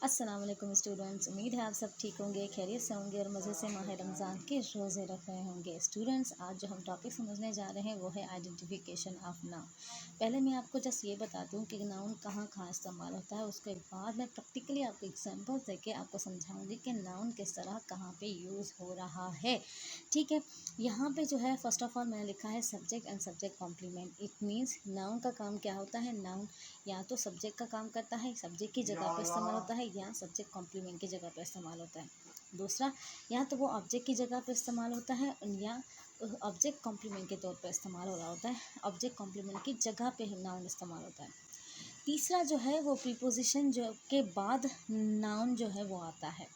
अस्सलाम वालेकुम स्टूडेंट्स, उम्मीद है आप सब ठीक होंगे, खैरियत से होंगे और मज़े से माह रमज़ान के रोज़े रख रहे होंगे। स्टूडेंट्स, आज जो हम टॉपिक समझने जा रहे हैं वो है आइडेंटिफिकेशन ऑफ नाउन। पहले मैं आपको जस्ट ये बता दूं कि नाउन कहाँ कहाँ इस्तेमाल होता है, उसके बाद मैं प्रैक्टिकली आपको एग्जांपल देके आपको समझाऊंगी कि नाउन किस तरह कहाँ पे यूज़ हो रहा है। ठीक है, यहाँ पे जो है फर्स्ट ऑफ ऑल मैंने लिखा है subject and subject complement. It means noun का काम क्या होता है, नाउन या तो सब्जेक्ट का काम करता है, सब्जेक्ट की जगह पे इस्तेमाल होता है, या सब्जेक्ट कॉम्प्लीमेंट की जगह पे इस्तेमाल होता है। दूसरा, या तो वो ऑब्जेक्ट की जगह पे इस्तेमाल होता है या ऑब्जेक्ट कॉम्प्लीमेंट के तौर पे इस्तेमाल हो रहा होता है, ऑब्जेक्ट कॉम्प्लीमेंट की जगह पे नाउन इस्तेमाल होता है। तीसरा जो है वो प्रीपोजिशन जो के बाद नाउन जो है वो आता है,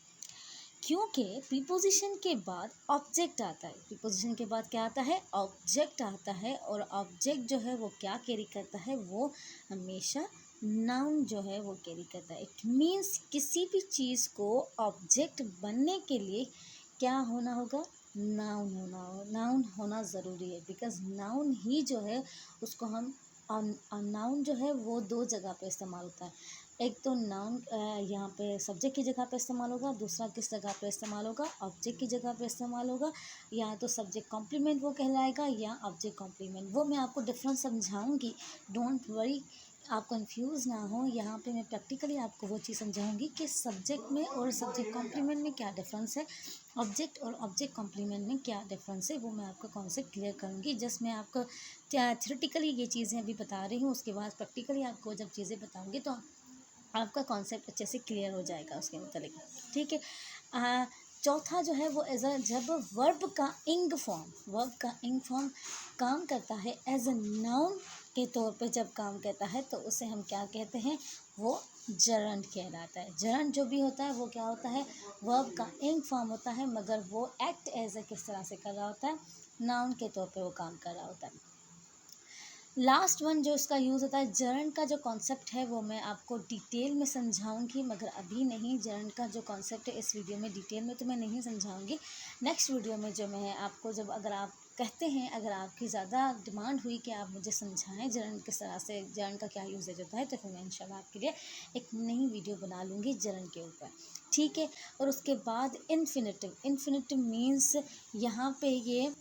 क्योंकि प्रीपोजिशन के बाद ऑब्जेक्ट आता है। प्रीपोजिशन के बाद क्या आता है, ऑब्जेक्ट आता है, और ऑब्जेक्ट जो है वो क्या कैरी करता है, वो हमेशा नाउन जो है वो कैरी करता है। इट मीन्स किसी भी चीज़ को ऑब्जेक्ट बनने के लिए क्या होना होगा, नाउन होना ज़रूरी है। बिकॉज नाउन ही जो है उसको हम नाउन जो है वो दो जगह पे इस्तेमाल होता है। एक तो नाउन यहाँ पे सब्जेक्ट की जगह पे इस्तेमाल होगा, दूसरा किस जगह पे इस्तेमाल होगा, ऑब्जेक्ट की जगह पे इस्तेमाल होगा। या तो सब्जेक्ट कॉम्प्लीमेंट वो कहलाएगा या ऑब्जेक्ट कॉम्प्लीमेंट, वो मैं आपको डिफरेंस समझाऊंगी। डोंट वरी, आप कंफ्यूज ना हो। यहाँ पे मैं प्रैक्टिकली आपको वो चीज़ समझाऊंगी कि सब्जेक्ट में और सब्जेक्ट कॉम्प्लीमेंट में क्या डिफरेंस है, ऑब्जेक्ट और ऑब्जेक्ट कॉम्प्लीमेंट में क्या डिफरेंस है, वो मैं आपको कॉन्सेप्ट क्लियर करूँगी। जस्ट मैं आपको थ्योरेटिकली ये चीज़ें अभी बता रही हूँ, उसके बाद प्रैक्टिकली आपको जब चीज़ें बताऊँगी तो आपका कॉन्सेप्ट अच्छे से क्लियर हो जाएगा उसके मतलब। ठीक है। चौथा जो है वो एज अ, जब वर्ब का इंग फॉर्म काम करता है एज अ नाउन के तौर पे, जब काम करता है तो उसे हम क्या कहते हैं, वो जरंड कहलाता है। जरंड जो भी होता है वो क्या होता है, वर्ब का इंग फॉर्म होता है, मगर वो एक्ट एज अ किस तरह से कर रहा होता है, नाउन के तौर पे वो काम कर रहा होता है। लास्ट वन जो इसका यूज़ होता है, जरंड का जो कॉन्सेप्ट है वो मैं आपको डिटेल में समझाऊंगी, मगर अभी नहीं। जरंड का जो कॉन्सेप्ट है इस वीडियो में डिटेल में तो मैं नहीं समझाऊंगी। नेक्स्ट वीडियो में जो मैं आपको, जब अगर आप कहते हैं, अगर आपकी ज़्यादा डिमांड हुई कि आप मुझे समझाएं जरंड किस तरह से, जरंड का क्या यूजेज होता है, तो फिर मैं इंशाल्लाह आपके लिए एक नई वीडियो बना लूँगी जरंड के ऊपर। ठीक है। और उसके बाद इन्फिनेटिव मीन्स यहाँ पे ये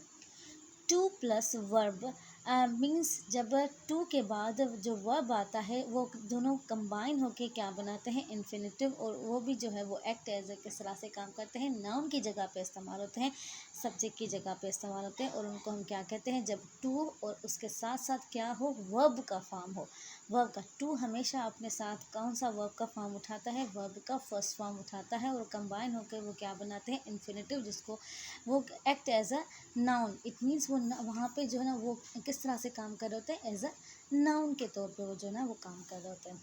टू प्लस वर्ब मीन्स जब टू के बाद जो वर्ब आता है वो दोनों कंबाइन होके क्या बनाते हैं, इन्फिनेटिव। और वो भी जो है वो एक्ट एज ए किस तरह से काम करते हैं, नाउन की जगह पे इस्तेमाल होते हैं, सब्जेक्ट की जगह पे इस्तेमाल होते हैं। और उनको हम क्या कहते हैं, जब टू और उसके साथ साथ क्या हो, वर्ब का फॉर्म हो। वर्ब का टू हमेशा अपने साथ कौन सा वर्ब का फॉर्म उठाता है, वर्ब का फर्स्ट फॉर्म उठाता है, और कंबाइन होकर वो क्या बनाते हैं, इन्फिनेटिव, जिसको वो act as a noun. It means वो वहाँ पे जो है ना वो किस तरह से काम कर रहे होते हैं, एज अ नाउन के तौर पे वो जो है ना वो काम कर रहे होते हैं।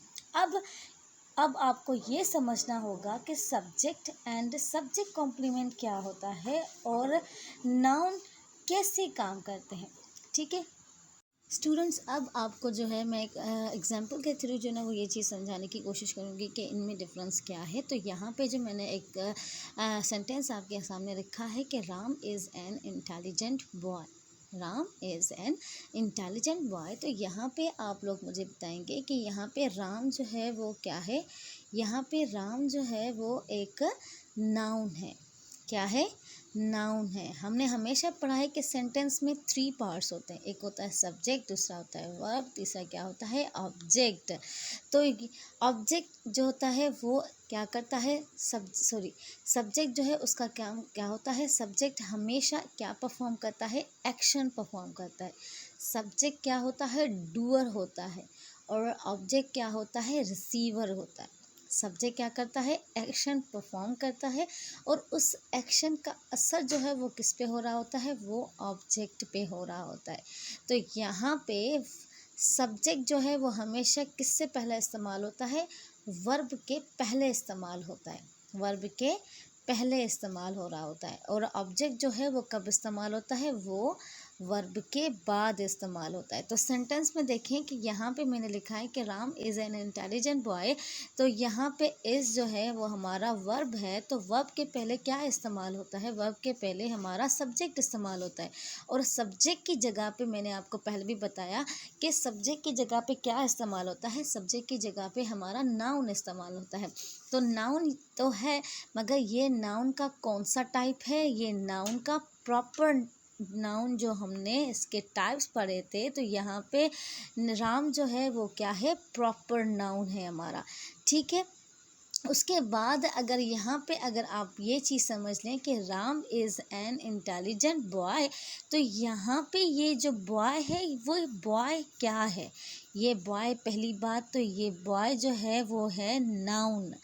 अब आपको ये समझना होगा कि सब्जेक्ट एंड सब्जेक्ट कॉम्प्लीमेंट क्या होता है और नाउन कैसे काम करते हैं। ठीक है स्टूडेंट्स, अब आपको जो है मैं एक एग्जांपल के थ्रू जो है ना वो ये चीज़ समझाने की कोशिश करूँगी कि इनमें डिफरेंस क्या है। तो यहाँ पे जो मैंने एक सेंटेंस आपके सामने रखा है कि Ram is an intelligent boy. Ram is an intelligent boy. तो यहाँ पे आप लोग मुझे बताएंगे कि यहाँ पे राम जो है वो क्या है। यहाँ पे राम जो है वो एक नाउन है। क्या है, नाउन है। हमने हमेशा पढ़ा है कि सेंटेंस में 3 पार्ट्स होते हैं, एक होता है सब्जेक्ट, दूसरा होता है वर्ब, तीसरा क्या होता है, ऑब्जेक्ट। तो ऑब्जेक्ट जो होता है वो क्या करता है, सब्जेक्ट जो है उसका क्या होता है, सब्जेक्ट हमेशा क्या परफॉर्म करता है, एक्शन परफॉर्म करता है। सब्जेक्ट क्या होता है, डूअर होता है, और ऑब्जेक्ट क्या होता है, रिसीवर होता है। सब्जेक्ट क्या करता है, एक्शन परफॉर्म करता है, और उस एक्शन का असर जो है वो किस पे हो रहा होता है, वो ऑब्जेक्ट पे हो रहा होता है। तो यहाँ पे सब्जेक्ट जो है वो हमेशा किससे पहले इस्तेमाल होता है, वर्ब के पहले इस्तेमाल होता है, वर्ब के पहले इस्तेमाल हो रहा होता है। और ऑब्जेक्ट जो है वो कब इस्तेमाल होता है, वो वर्ब के बाद इस्तेमाल होता है। तो सेंटेंस में देखें कि यहाँ पे मैंने लिखा है कि Ram is an intelligent boy, तो यहाँ पे इज़ जो है वो हमारा वर्ब है, तो वर्ब के पहले क्या इस्तेमाल होता है, वर्ब के पहले हमारा सब्जेक्ट इस्तेमाल होता है। और सब्जेक्ट की जगह पे मैंने आपको पहले भी बताया कि सब्जेक्ट की जगह पे क्या इस्तेमाल होता है, सब्जेक्ट की जगह पे हमारा नाउन इस्तेमाल होता है। तो नाउन तो है, मगर ये नाउन का कौन सा टाइप है, ये नाउन का प्रॉपर नाउन जो हमने इसके टाइप्स पढ़े थे, तो यहाँ पे राम जो है वो क्या है, प्रॉपर नाउन है हमारा, ठीक है। उसके बाद अगर यहाँ पे अगर आप ये चीज़ समझ लें कि Ram is an intelligent boy, तो यहाँ पे ये जो बॉय है वो बॉय क्या है, ये बॉय, पहली बात तो ये बॉय जो है वो है नाउन,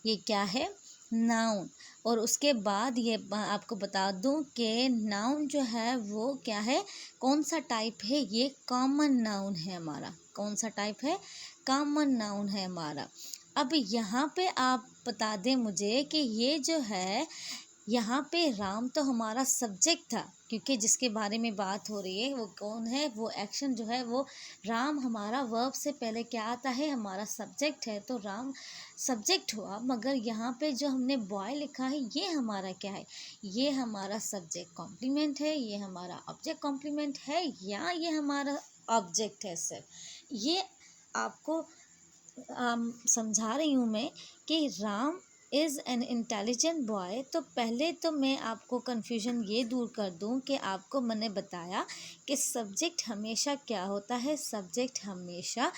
ये क्या है, नाउन। और उसके बाद ये आपको बता दूं कि नाउन जो है वो क्या है, कौन सा टाइप है, ये कॉमन नाउन है हमारा, कौन सा टाइप है, कॉमन नाउन है हमारा। अब यहाँ पे आप बता दें मुझे कि ये जो है यहाँ पे राम तो हमारा सब्जेक्ट था, क्योंकि जिसके बारे में बात हो रही है वो कौन है, वो एक्शन जो है वो राम हमारा वर्ब से पहले क्या आता है, हमारा सब्जेक्ट है, तो राम सब्जेक्ट हुआ। मगर यहाँ पे जो हमने बॉय लिखा है ये हमारा क्या है, ये हमारा सब्जेक्ट कॉम्प्लीमेंट है, ये हमारा ऑब्जेक्ट कॉम्प्लीमेंट है, या ये हमारा ऑब्जेक्ट है सिर्फ। ये आपको समझा रही हूँ मैं कि Ram is an intelligent boy. तो पहले तो मैं आपको कन्फ्यूजन ये दूर कर दूँ कि आपको मैंने बताया कि सब्जेक्ट हमेशा क्या होता है, सब्जेक्ट हमेशा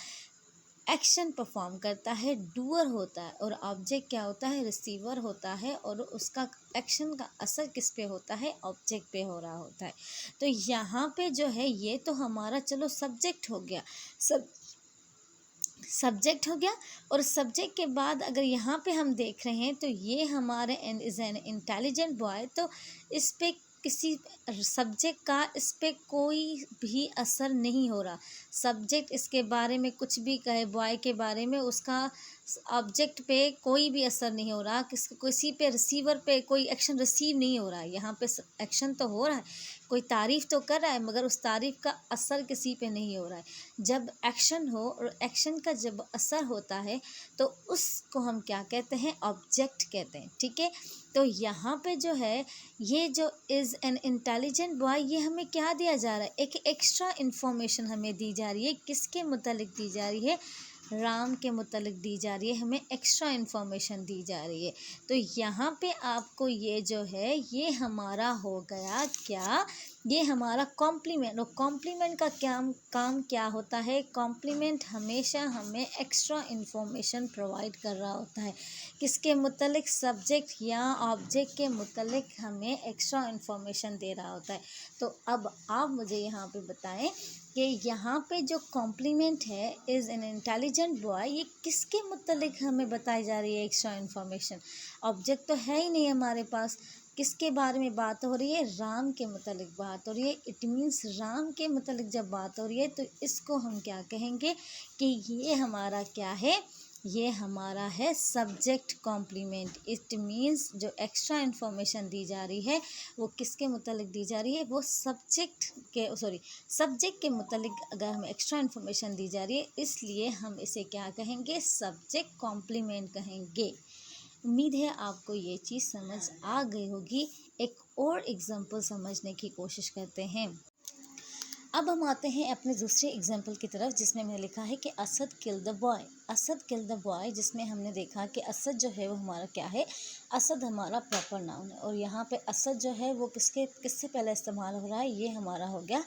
एक्शन परफॉर्म करता है, डूअर होता है, और ऑब्जेक्ट क्या होता है, रिसीवर होता है, और उसका एक्शन का असर किस पे होता है, ऑब्जेक्ट पे हो रहा होता है। तो यहाँ पे जो है ये तो हमारा चलो सब्जेक्ट हो गया, सब्जेक्ट हो गया। और सब्जेक्ट के बाद अगर यहाँ पे हम देख रहे हैं तो ये हमारे इज़ एन इंटेलिजेंट बॉय, तो इस पे किसी सब्जेक्ट का इस पे कोई भी असर नहीं हो रहा, सब्जेक्ट इसके बारे में कुछ भी कहे, बॉय के बारे में, उसका ऑब्जेक्ट पे कोई भी असर नहीं हो रहा, किसी पे रिसीवर पे कोई एक्शन रिसीव नहीं हो रहा है। यहाँ पे एक्शन तो हो रहा है, कोई तारीफ़ तो कर रहा है, मगर उस तारीफ़ का असर किसी पे नहीं हो रहा है। जब एक्शन हो और एक्शन का जब असर होता है तो उसको हम क्या कहते हैं, ऑब्जेक्ट कहते हैं, ठीक है। तो यहाँ पे जो है ये जो इज़ एन इंटेलिजेंट बॉय, ये हमें क्या दिया जा रहा है, एक एक्स्ट्रा इन्फॉर्मेशन हमें दी जा रही है, किसके मुतालिक दी जा रही है, राम के मुतालिक दी जा रही है, हमें एक्स्ट्रा इन्फॉर्मेशन दी जा रही है। तो यहाँ पे आपको ये जो है ये हमारा हो गया क्या, ये हमारा कॉम्प्लीमेंट। और कॉम्प्लीमेंट का क्या काम क्या होता है, कॉम्प्लीमेंट हमेशा हमें एक्स्ट्रा इन्फॉर्मेशन प्रोवाइड कर रहा होता है, किसके मुतालिक, सब्जेक्ट या ऑब्जेक्ट के मुतालिक हमें एक्स्ट्रा इन्फॉर्मेशन दे रहा होता है। तो अब आप मुझे यहाँ पे बताएं कि यहाँ पे जो कॉम्प्लीमेंट है इज़ एन इंटेलिजेंट बॉय, ये किसके मुतालिक हमें बताई जा रही है एक्स्ट्रा इन्फॉर्मेशन, ऑब्जेक्ट तो है ही नहीं हमारे पास, किसके बारे में बात हो रही है, राम के मुतालिक बात हो रही है। इट मीन्स राम के मुतालिक जब बात हो रही है तो इसको हम क्या कहेंगे कि ये हमारा क्या है, ये हमारा है सब्जेक्ट कॉम्प्लीमेंट। इट मीन्स जो एक्स्ट्रा इन्फॉर्मेशन दी जा रही है वो किसके मुतालिक दी जा रही है, वो सब्जेक्ट के मुतालिक अगर हमें एक्स्ट्रा इन्फॉर्मेशन दी जा रही है, इसलिए हम इसे क्या कहेंगे, सब्जेक्ट कॉम्प्लीमेंट कहेंगे। उम्मीद है आपको ये चीज़ समझ आ गई होगी। एक और एग्जांपल समझने की कोशिश करते हैं। अब हम आते हैं अपने दूसरे एग्जाम्पल की तरफ, जिसमें मैंने लिखा है कि Asad kill the boy, Asad kill the boy, जिसमें हमने देखा कि असद जो है वो हमारा क्या है, असद हमारा प्रॉपर नाउन है। और यहाँ पे असद जो है वो किससे पहले इस्तेमाल हो रहा है, ये हमारा हो गया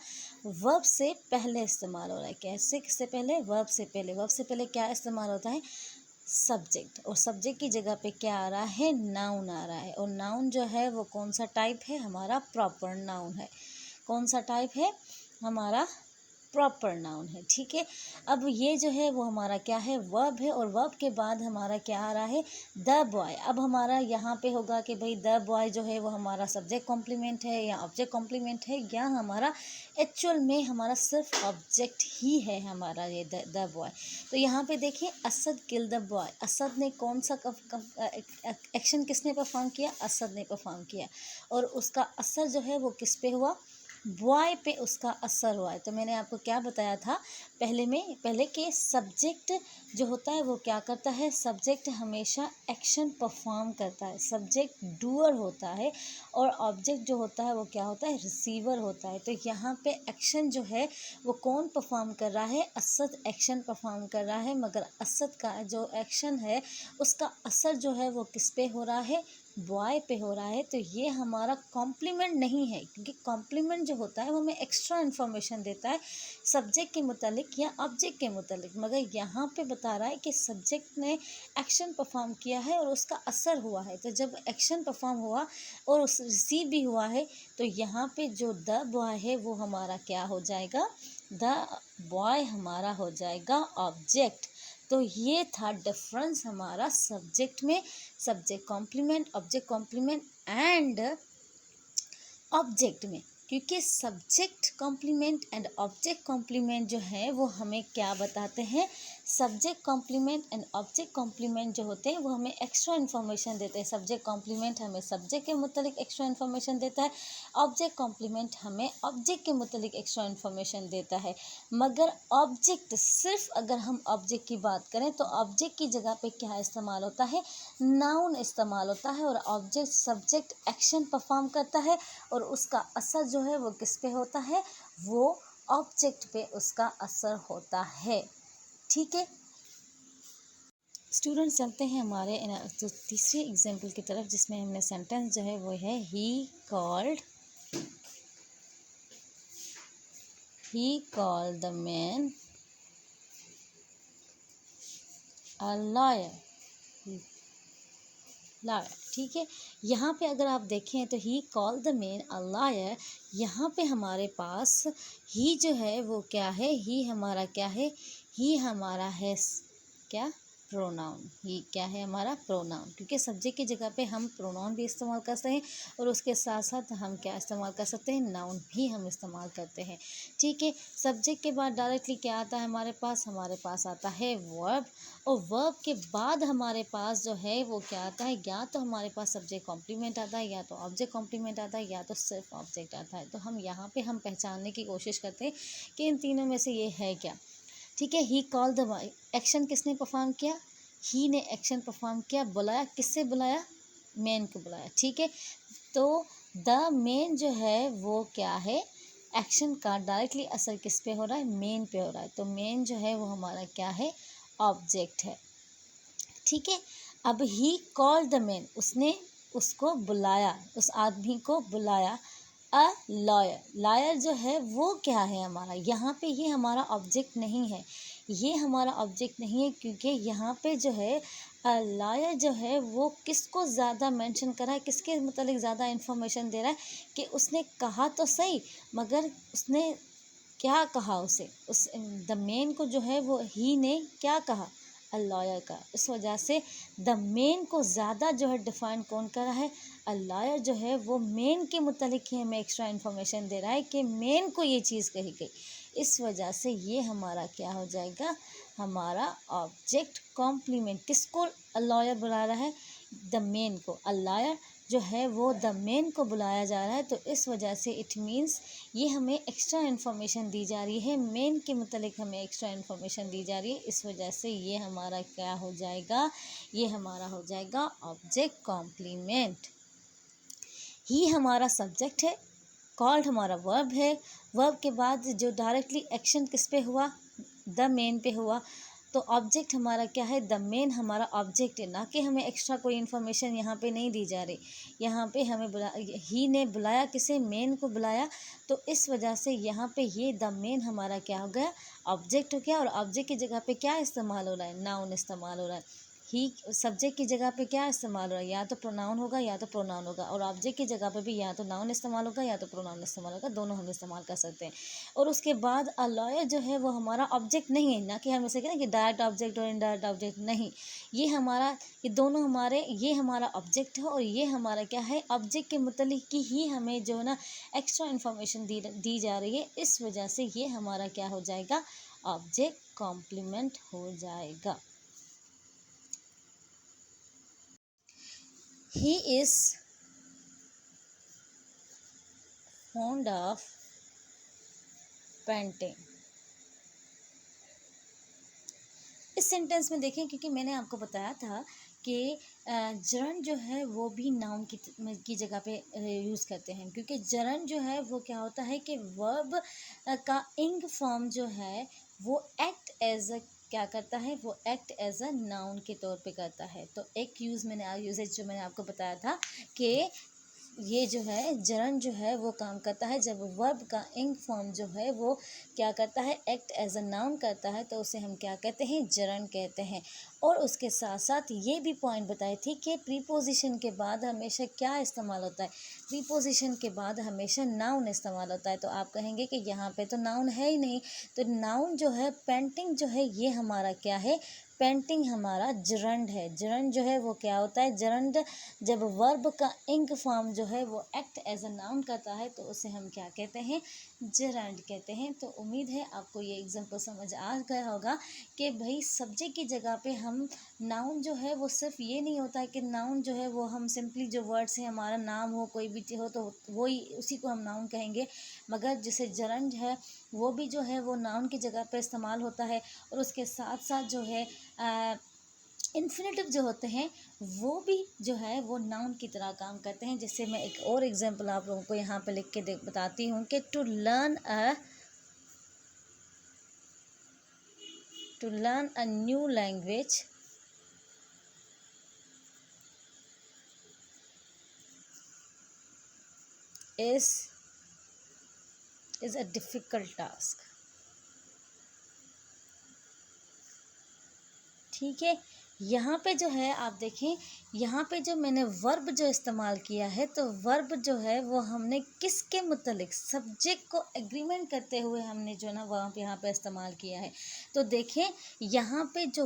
वर्ब से पहले इस्तेमाल हो रहा है। कैसे, किससे पहले, वर्ब से पहले। वर्ब से पहले क्या इस्तेमाल होता है, सब्जेक्ट, और सब्जेक्ट की जगह पे क्या आ रहा है, नाउन आ रहा है। और नाउन जो है वो कौन सा टाइप है, हमारा प्रॉपर नाउन है। कौन सा टाइप है, हमारा प्रॉपर नाउन है, ठीक है। अब ये जो है वो हमारा क्या है, वर्ब है, और वर्ब के बाद हमारा क्या आ रहा है, द बॉय। अब हमारा यहाँ पे होगा कि भाई द बॉय जो है वो हमारा सब्जेक्ट कॉम्प्लीमेंट है या ऑब्जेक्ट कॉम्प्लीमेंट है, या हमारा एक्चुअल में हमारा सिर्फ ऑब्जेक्ट ही है हमारा ये द बॉय। तो यहाँ पे देखिए, Asad kill the boy, Asad ने कौन सा एक्शन किसने परफॉर्म किया, असद ने परफॉर्म किया, और उसका असर जो है वो किस पे हुआ, बॉय पे उसका असर हुआ है। तो मैंने आपको क्या बताया था पहले के सब्जेक्ट जो होता है वो क्या करता है, सब्जेक्ट हमेशा एक्शन परफॉर्म करता है, सब्जेक्ट डूअर होता है और ऑब्जेक्ट जो होता है वो क्या होता है, रिसीवर होता है। तो यहाँ पे एक्शन जो है वो कौन परफॉर्म कर रहा है, असद एक्शन परफॉर्म कर रहा है, मगर असद का जो एक्शन है उसका असर जो है वो किस पे हो रहा है, बॉय पे हो रहा है। तो ये हमारा कॉम्प्लीमेंट नहीं है, क्योंकि कॉम्प्लीमेंट जो होता है वो हमें एक्स्ट्रा इन्फॉर्मेशन देता है सब्जेक्ट के मुतालिक या ऑब्जेक्ट के मुतालिक, मगर यहाँ पे बता रहा है कि सब्जेक्ट ने एक्शन परफॉर्म किया है और उसका असर हुआ है। तो जब एक्शन परफॉर्म हुआ और उस रिसीव भी हुआ है तो यहाँ पे जो द बॉय है वो हमारा क्या हो जाएगा, द बॉय हमारा हो जाएगा ऑब्जेक्ट। तो ये था डिफरेंस हमारा सब्जेक्ट में, subject complement, object complement and object में। क्योंकि subject complement and object complement जो है वो हमें क्या बताते हैं, subject complement and object complement जो होते हैं वो हमें एक्स्ट्रा इन्फॉर्मेशन देते हैं। सब्जेक्ट कॉम्प्लीमेंट हमें सब्जेक्ट के मुतालिक एक्स्ट्रा इन्फॉर्मेशन देता है, ऑब्जेक्ट कॉम्प्लीमेंट हमें ऑब्जेक्ट के मुतालिक एक्स्ट्रा इन्फॉर्मेशन देता है। मगर ऑब्जेक्ट, सिर्फ अगर हम ऑब्जेक्ट की बात करें तो ऑब्जेक्ट की जगह पे क्या इस्तेमाल होता है, नाउन इस्तेमाल होता है, और ऑब्जेक्ट सब्जेक्ट एक्शन परफॉर्म करता है और उसका असर जो है वो किस पे होता है, वो ऑब्जेक्ट पे उसका असर होता है। ठीक है स्टूडेंट्स, चलते हैं हमारे तो तीसरे एग्जाम्पल की तरफ, जिसमें हमने सेंटेंस जो है वो है he called the man a lawyer. ठीक है, यहाँ पे अगर आप देखें तो he call the man a lawyer, यहाँ पे हमारे पास ही जो है वो क्या है, ही हमारा क्या है, ही हमारा है क्या, प्रोनाउन। ही क्या है हमारा, प्रोनाउन, क्योंकि सब्जेक्ट की जगह पे हम प्रोनाउन भी इस्तेमाल कर सकते हैं और उसके साथ साथ हम क्या इस्तेमाल कर सकते हैं, नाउन भी हम इस्तेमाल करते हैं। ठीक है, सब्जेक्ट के बाद डायरेक्टली क्या आता है हमारे पास आता है वर्ब, और वर्ब के बाद हमारे पास जो है वो क्या आता है, या तो हमारे पास सब्जेक्ट कॉम्प्लीमेंट आता है, या तो ऑब्जेक्ट कॉम्प्लीमेंट आता है, या तो सिर्फ ऑब्जेक्ट आता है। तो हम यहाँ पे हम पहचानने की कोशिश करते हैं कि इन तीनों में से ये है क्या। ठीक है, ही कॉल द, एक्शन किसने परफॉर्म किया, ही ने एक्शन परफॉर्म किया, बुलाया, किससे बुलाया, मैन को बुलाया। ठीक है, तो द मैन जो है वो क्या है, एक्शन का डायरेक्टली असर किस पे हो रहा है, मेन पे हो रहा है। तो मेन जो है वो हमारा क्या है, ऑब्जेक्ट है। ठीक है, अब ही कॉल्ड द मैन, उसने उसको बुलाया, उस आदमी को बुलाया, अ लॉयर, लॉयर जो है वो क्या है हमारा, यहाँ पे ये हमारा ऑब्जेक्ट नहीं है, ये हमारा ऑब्जेक्ट नहीं है, क्योंकि यहाँ पे जो है लॉयर जो है वो किसको ज़्यादा मेंशन करा है, किसके मतलब ज़्यादा इन्फॉर्मेशन दे रहा है, कि उसने कहा तो सही, मगर उसने क्या कहा, उसे उस द मेन को जो है वो ही ने क्या कहा, अ लॉयर का। इस वजह से द मेन को ज़्यादा जो है डिफाइन कौन कर रहा है, अ लॉयर जो है वो मेन के मुतालिक ही हमें एक्स्ट्रा इन्फॉर्मेशन दे रहा है कि मेन को ये चीज़ कही गई। इस वजह से ये हमारा क्या हो जाएगा, हमारा ऑब्जेक्ट कॉम्प्लीमेंट। किसको अ लॉयर बुला रहा है, द मेन को, अ लॉयर जो है वो द मेन को बुलाया जा रहा है। तो इस वजह से इट मीन्स ये हमें एक्स्ट्रा इन्फॉर्मेशन दी जा रही है, मेन के मतलब हमें एक्स्ट्रा इन्फॉर्मेशन दी जा रही है। इस वजह से ये हमारा क्या हो जाएगा, ये हमारा हो जाएगा ऑब्जेक्ट कॉम्प्लीमेंट। ही हमारा सब्जेक्ट है, कॉल्ड हमारा वर्ब है, वर्ब के बाद जो डायरेक्टली एक्शन किस पे हुआ, द मेन पे हुआ। तो ऑब्जेक्ट हमारा क्या है, द मेन हमारा ऑब्जेक्ट है, ना कि हमें एक्स्ट्रा कोई इन्फॉर्मेशन यहाँ पे नहीं दी जा रही। यहाँ पे हमें ही ने बुलाया, किसे, मेन को बुलाया। तो इस वजह से यहाँ पे ये द मेन हमारा क्या हो गया, ऑब्जेक्ट हो गया, और ऑब्जेक्ट की जगह पे क्या इस्तेमाल हो रहा है, नाउन इस्तेमाल हो रहा है। ही सब्जेक्ट की जगह पे क्या इस्तेमाल हो रहा है, या तो प्रोनाउन होगा या तो प्रोनाउन होगा, और ऑब्जेक्ट की जगह पे भी या तो नाउन इस्तेमाल होगा या तो प्रोनाउन इस्तेमाल होगा, दोनों हम इस्तेमाल कर सकते हैं। और उसके बाद अ लॉयर जो है वो हमारा ऑब्जेक्ट नहीं है, ना कि हम इसे कहें कि डायरेक्ट ऑब्जेक्ट और इनडायरेक्ट ऑब्जेक्ट, नहीं, ये हमारा, ये दोनों हमारे, ये हमारा ऑब्जेक्ट है और ये हमारा क्या है, ऑब्जेक्ट के मतलब की ही हमें जो है ना एक्स्ट्रा इन्फॉर्मेशन दी जा रही है। इस वजह से ये हमारा क्या हो जाएगा, ऑब्जेक्ट कॉम्प्लीमेंट हो जाएगा। He is fond of painting. इस सेंटेंस में देखें, क्योंकि मैंने आपको बताया था कि जरन जो है वो भी नाउन की जगह पे यूज़ करते हैं, क्योंकि जरन जो है वो क्या होता है कि वर्ब का इंग फॉर्म जो है वो एक्ट एज अ क्या करता है, वो एक्ट एज अ नाउन के तौर पे करता है। तो एक यूजेज जो मैंने आपको बताया था कि ये जो है जरन जो है वो काम करता है जब वर्ब का इंग फॉर्म जो है वो क्या करता है, एक्ट एज अ नाउन करता है, तो उसे हम क्या कहते हैं, जरन कहते हैं। और उसके साथ साथ ये भी पॉइंट बताई थी कि प्रीपोजिशन के बाद हमेशा क्या इस्तेमाल होता है, प्रीपोजिशन के बाद हमेशा नाउन इस्तेमाल होता है। तो आप कहेंगे कि यहाँ पे तो नाउन है ही नहीं, तो नाउन जो है पेंटिंग जो है ये हमारा क्या है, पेंटिंग हमारा जरंड है। जरंड जो है वो क्या होता है, जरंड जब वर्ब का इंग फॉर्म जो है वो एक्ट एज अ नाउन करता है तो उसे हम क्या कहते हैं, जरंड कहते हैं। तो उम्मीद है आपको ये एग्जांपल समझ आ गया होगा कि भाई सब्जेक्ट की जगह पे हम नाउन जो है वो सिर्फ ये नहीं होता है कि नाउन जो है वो हम सिंपली जो वर्ड से हमारा नाम हो कोई भी हो तो वो ही उसी को हम नाउन कहेंगे, मगर जैसे जरंड है वो भी जो है वो नाउन की जगह पे इस्तेमाल होता है। और उसके साथ साथ जो है इन्फिनेटिव जो होते हैं वो भी जो है वो नाउन की तरह काम करते हैं। जैसे मैं एक और एग्जांपल आप लोगों को यहाँ पे लिख के बताती हूँ कि to learn a new language is a difficult task। ठीक है, यहाँ पे जो है आप देखें, यहाँ पे जो मैंने वर्ब जो इस्तेमाल किया है तो वर्ब जो है वो हमने किसके मुतलिक, सब्जेक्ट को एग्रीमेंट करते हुए हमने जो ना वहाँ पे यहाँ पे इस्तेमाल किया है। तो देखें यहाँ पे जो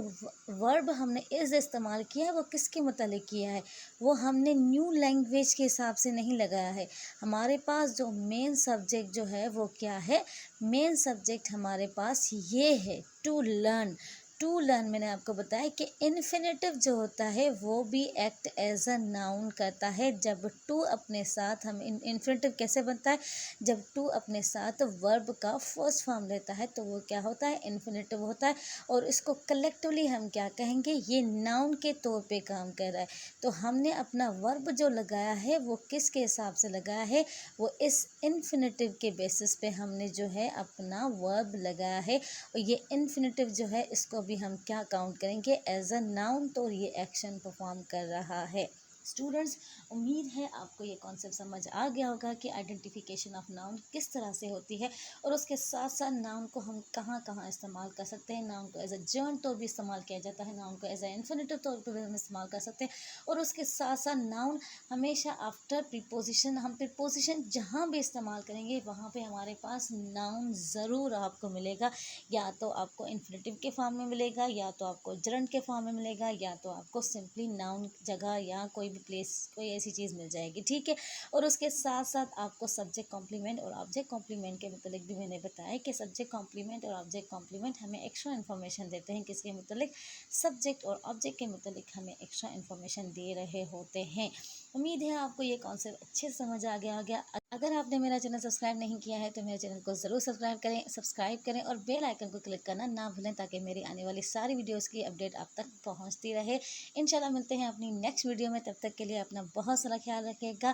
वर्ब हमने इज़ इस्तेमाल किया है वो किसके मुतलिक किया है, वो हमने न्यू लैंग्वेज के हिसाब से नहीं लगाया है। हमारे पास जो मेन सब्जेक्ट जो है वो क्या है, मेन सब्जेक्ट हमारे पास ये है टू लर्न। टू लर्न मैंने आपको बताया कि इन्फिनेटिव जो होता है वो भी एक्ट एज अ नाउन करता है जब टू अपने साथ, हम इन्फिनेटिव कैसे बनता है, जब टू अपने साथ वर्ब का फर्स्ट फॉर्म लेता है तो वो क्या होता है, इन्फिनेटिव होता है। और इसको कलेक्टिवली हम क्या कहेंगे, ये नाउन के तौर पे काम कर रहा है। तो हमने अपना वर्ब जो लगाया है वो किसके हिसाब से लगाया है, वो इस इन्फिनेटिव के बेसिस पे हमने जो है अपना वर्ब लगाया है। और ये इन्फिनेटिव जो है इसको भी हम क्या काउंट करेंगे, एज अ नाउन, तो ये एक्शन परफॉर्म कर रहा है। स्टूडेंट्स, उम्मीद है आपको ये कॉन्सेप्ट समझ आ गया होगा कि आइडेंटिफिकेशन ऑफ नाउन किस तरह से होती है और उसके साथ साथ नाउन को हम कहाँ कहाँ इस्तेमाल कर सकते हैं। नाउन को एज अ जर्न तौर भी इस्तेमाल किया जाता है, नाउन को एज अ इन्फिनेटिव तौर पर भी हम इस्तेमाल कर सकते हैं। और उसके साथ साथ नाउन हमेशा आफ्टर प्रीपोजिशन, हम प्रीपोजिशन जहाँ भी इस्तेमाल करेंगे वहाँ पे हमारे पास नाउन ज़रूर आपको मिलेगा। या तो आपको इन्फिनेटिव के फॉर्म में मिलेगा, या तो आपको जरंड के फॉर्म में मिलेगा, या तो आपको सिंपली नाउन जगह या कोई भी प्लेस कोई ऐसी चीज़ मिल जाएगी। ठीक है, और उसके साथ साथ आपको सब्जेक्ट कॉम्प्लीमेंट और ऑब्जेक्ट कॉम्प्लीमेंट के मतलब भी मैंने बताया कि सब्जेक्ट कॉम्प्लीमेंट और ऑब्जेक्ट कॉम्प्लीमेंट हमें एक्स्ट्रा इन्फॉर्मेशन देते हैं। किसके मतलब, सब्जेक्ट और ऑब्जेक्ट के मतलब हमें एक्स्ट्रा इन्फॉर्मेशन दे रहे होते हैं। उम्मीद है आपको ये कॉन्सेप्ट अच्छे से समझ आ गया। अगर आपने मेरा चैनल सब्सक्राइब नहीं किया है तो मेरे चैनल को ज़रूर सब्सक्राइब करें और बेल आइकन को क्लिक करना ना भूलें ताकि मेरी आने वाली सारी वीडियोस की अपडेट आप तक पहुंचती रहे। इंशाल्लाह मिलते हैं अपनी नेक्स्ट वीडियो में, तब तक के लिए अपना बहुत सारा ख्याल रखिएगा।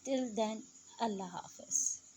टिल देन, अल्लाह हाफ़िज़।